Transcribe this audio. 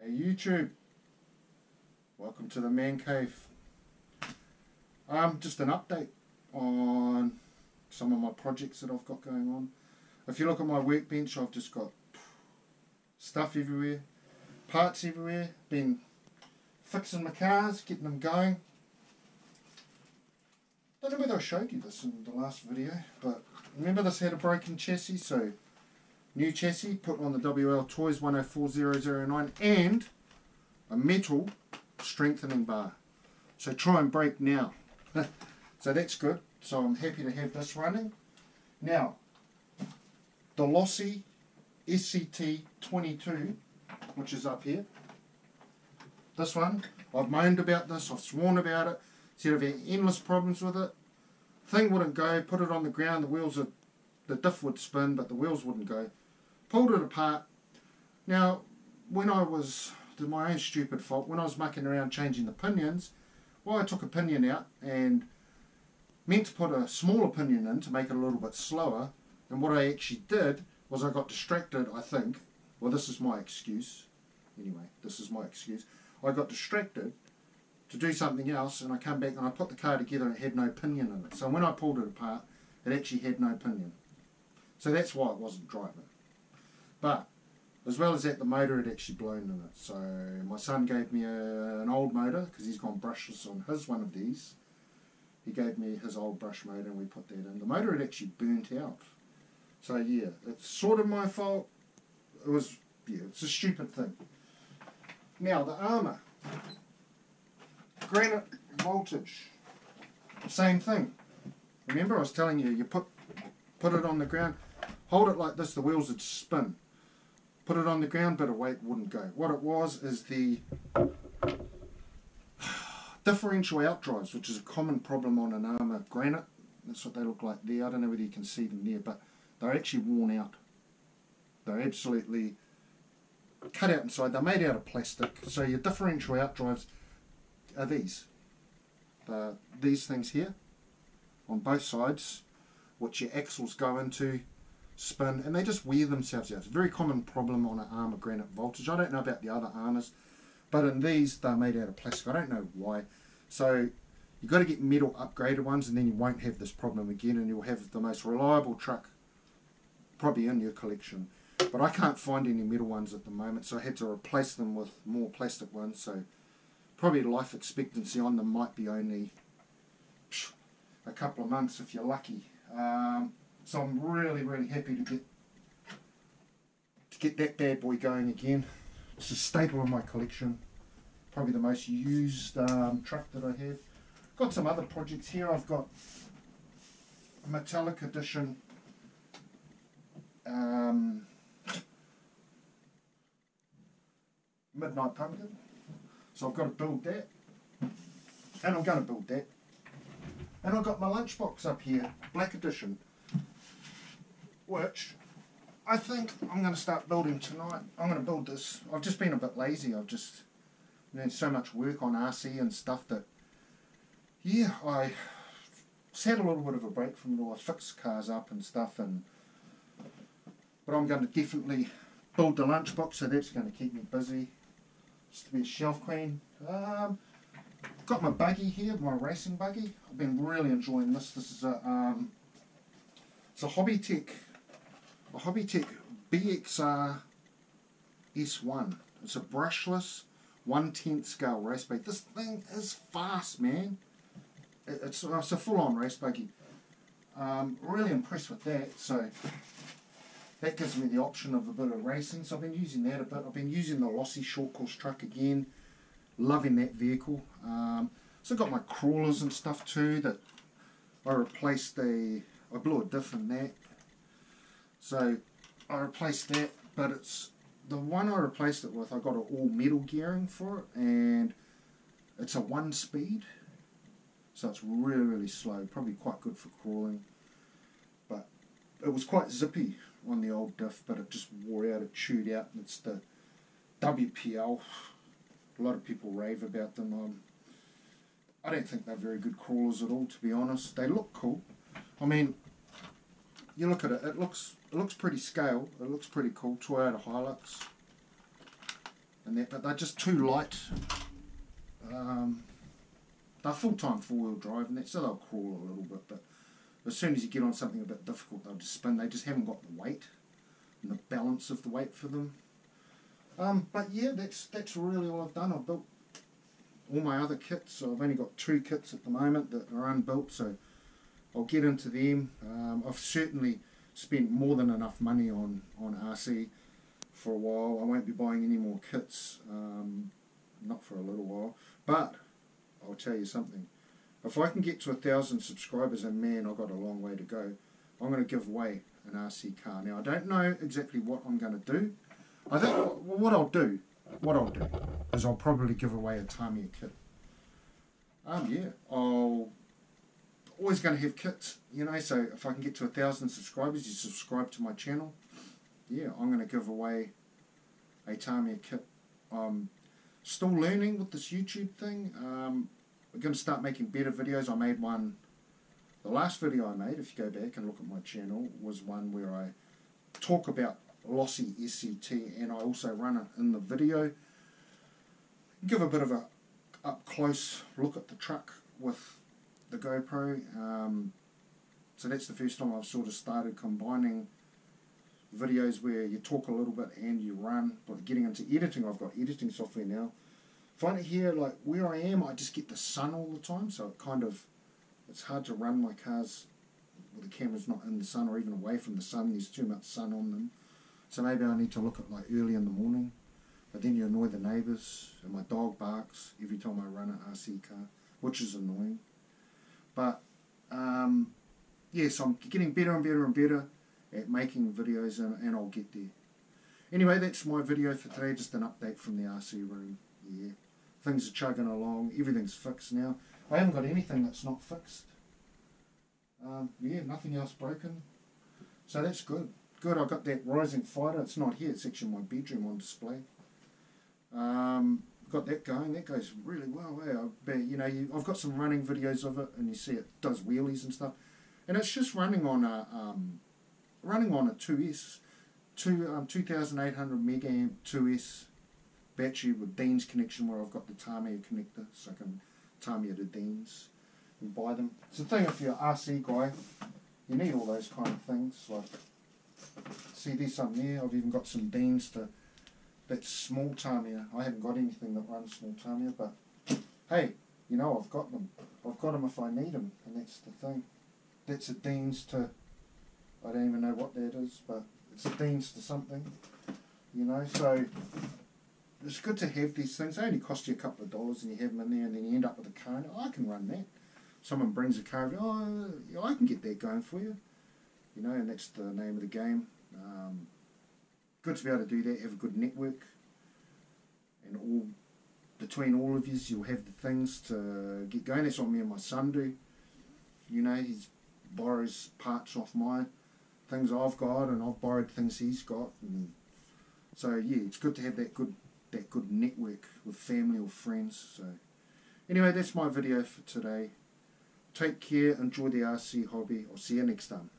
Hey YouTube, welcome to the man cave. Just an update on some of my projects that I've got going on. If you look at my workbench, I've just got stuff everywhere, parts everywhere. Been fixing my cars, getting them going. Don't know whether I showed you this in the last video, but remember this had a broken chassis, so new chassis, put on the WL Toys 104009 and a metal strengthening bar. So try and brake now. So that's good. So I'm happy to have this running. Now, the lossy SCT22, which is up here. This one, I've moaned about this, I've sworn about it, said I've had endless problems with it. Thing wouldn't go, put it on the ground, the diff would spin, but the wheels wouldn't go. Pulled it apart. Now, when I was, to my own stupid fault, when I was mucking around changing the pinions, well, I took a pinion out and meant to put a smaller pinion in to make it a little bit slower, and what I actually did was I got distracted, I think. Well, this is my excuse. Anyway, this is my excuse. I got distracted to do something else, and I come back and I put the car together and it had no pinion in it. So when I pulled it apart, it actually had no pinion. So that's why it wasn't driving. But as well as that, the motor had actually blown in it. So my son gave me an old motor, because he's gone brushless on his one of these. He gave me his old brush motor and we put that in. The motor had actually burnt out. So yeah, it's sort of my fault. It was, yeah, it's a stupid thing. Now the armour. Granite voltage. Same thing. Remember I was telling you, you put it on the ground, hold it like this, the wheels would spin. Put it on the ground, bit of weight wouldn't go. What it was is the differential outdrives, which is a common problem on an armour Granite. That's what they look like there. I don't know whether you can see them there, but they're actually worn out. They're absolutely cut out inside. They're made out of plastic. So your differential outdrives are these. These things here on both sides, which your axles go into, spin, and they just wear themselves out. It's a very common problem on an armour Granite voltage. I don't know about the other armours, but in these they're made out of plastic. I don't know why. So you've got to get metal upgraded ones, and then you won't have this problem again, and you'll have the most reliable truck probably in your collection. But I can't find any metal ones at the moment, so I had to replace them with more plastic ones. So probably life expectancy on them might be only a couple of months if you're lucky. So I'm really, really happy to get that bad boy going again. It's a staple in my collection. Probably the most used truck that I have. Got some other projects here. I've got a metallic edition Midnight Pumpkin. So I've got to build that. And I'm going to build that. And I've got my lunchbox up here, Black Edition, which I think I'm going to start building tonight. I'm going to build this. I've just been a bit lazy. I've just done so much work on RC and stuff that, yeah, I had a little bit of a break from it all. I fixed cars up and stuff, but I'm going to definitely build the lunchbox, so that's going to keep me busy. Just to be a shelf queen. Got my buggy here, my racing buggy. I've been really enjoying this. This is it's a Hobbytech BXR S1. It's a brushless 1/10 scale race buggy. This thing is fast, man. It's a full-on race buggy. Really impressed with that. So that gives me the option of a bit of racing. So I've been using that a bit. I've been using the lossy short course truck again. Loving that vehicle. So I've got my crawlers and stuff too that I replaced. I blew a diff in that. So I replaced that, but it's the one I replaced it with. I got an all metal gearing for it, and it's a 1-speed. So it's really, really slow. Probably quite good for crawling. But it was quite zippy on the old diff, but it just wore out. It chewed out. It's the WPL. A lot of people rave about them. I don't think they're very good crawlers at all, to be honest. They look cool. I mean, you look at it, it looks pretty scale. It looks pretty cool. Toyota Hilux. and that, but they're just too light. They're full-time four-wheel drive and that, so they'll crawl a little bit, but as soon as you get on something a bit difficult, they'll just spin. They just haven't got the weight and the balance of the weight for them. But yeah, that's really all I've done. I've built all my other kits, so I've only got 2 kits at the moment that are unbuilt, so I'll get into them. I've certainly spent more than enough money on RC for a while. I won't be buying any more kits, not for a little while, but I'll tell you something. If I can get to 1,000 subscribers, and man, I've got a long way to go, I'm going to give away an RC car. Now, I don't know exactly what I'm going to do. I think what I'll do is I'll probably give away a Tamiya kit. Yeah, I'll always going to have kits, you know, so if I can get to 1,000 subscribers, you subscribe to my channel, yeah, I'm going to give away a Tamiya kit. I'm still learning with this YouTube thing. We're going to start making better videos. I made one, the last video I made, if you go back and look at my channel, was one where I talk about lossy SCT, and I also run it in the video. Give a bit of a up close look at the truck with the GoPro. So that's the first time I've sort of started combining videos where you talk a little bit and you run. But getting into editing, I've got editing software now. Find it here, like where I am, I just get the sun all the time, so it kind of, it's hard to run my cars with the camera's not in the sun or even away from the sun. There's too much sun on them. So maybe I need to look at like early in the morning, but then you annoy the neighbours, and my dog barks every time I run an RC car, which is annoying. But yeah, so I'm getting better and better and better at making videos, and I'll get there. Anyway, that's my video for today, just an update from the RC room. Yeah, things are chugging along, everything's fixed now. I haven't got anything that's not fixed. Yeah, nothing else broken, so that's good. Good, I've got that Rising Fighter. It's not here, it's actually in my bedroom on display. Got that going, that goes really well. You know, I've got some running videos of it, and you see it does wheelies and stuff. And it's just running on a 2S, 2800 mega amp 2S battery with Dean's connection, where I've got the Tamiya connector, so I can Tamiya to Dean's and buy them. It's the thing, if you're an RC guy, you need all those kind of things. Like, see, there's some there. I've even got some Dean's to that's small Tamiya. I haven't got anything that runs small Tamiya, but hey, you know, I've got them. I've got them if I need them, and that's the thing. That's a Dean's to, I don't even know what that is, but it's a Dean's to something, you know, so it's good to have these things. They only cost you a couple of dollars, and you have them in there, and then you end up with a car, and I can run that. Someone brings a car, oh, I can get that going for you, you know, and that's the name of the game. Good to be able to do that, have a good network, and all between all of you, you'll have the things to get going. That's what me and my son do. You know, he borrows parts off my things I've got, and I've borrowed things he's got, and so yeah, it's good to have that good network with family or friends. So anyway, that's my video for today. Take care, enjoy the RC hobby. I'll see you next time.